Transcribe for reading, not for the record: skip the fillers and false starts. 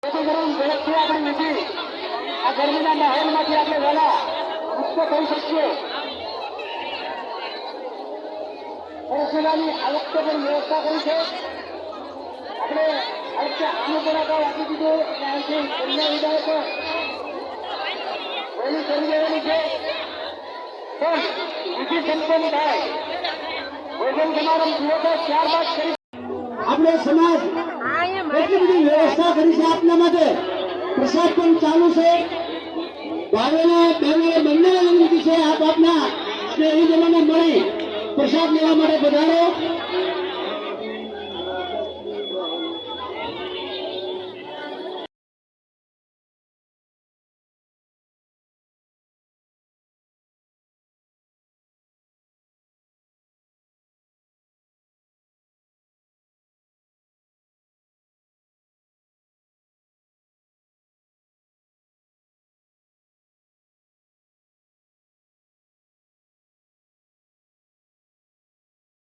આ ગરમીના માહોલમાંથી આપણે વહેલા મુક્ત થઈ શકીએ. રસીલાની આ વખતે પણ વ્યવસ્થા કરી છે. આપણે આ વખતે આનું પણ અગાઉ આપી દીધું અને અહીંથી કન્યા વિધાયકો વહેલી કરી દેવાની છે. પણ વિધિ સંપન્ન થાય ભોજન સમારંભ પૂરો થાય ત્યારબાદ કરી આપણે સમાજ એટલી બધી વ્યવસ્થા કરી છે આપના માટે. પ્રસાદ પણ ચાલુ છે. ભાવેલા બહેનો બંને વિનંતી છે આપ આપના સ્નેહીજનોને મળી પ્રસાદ લેવા માટે પધારો.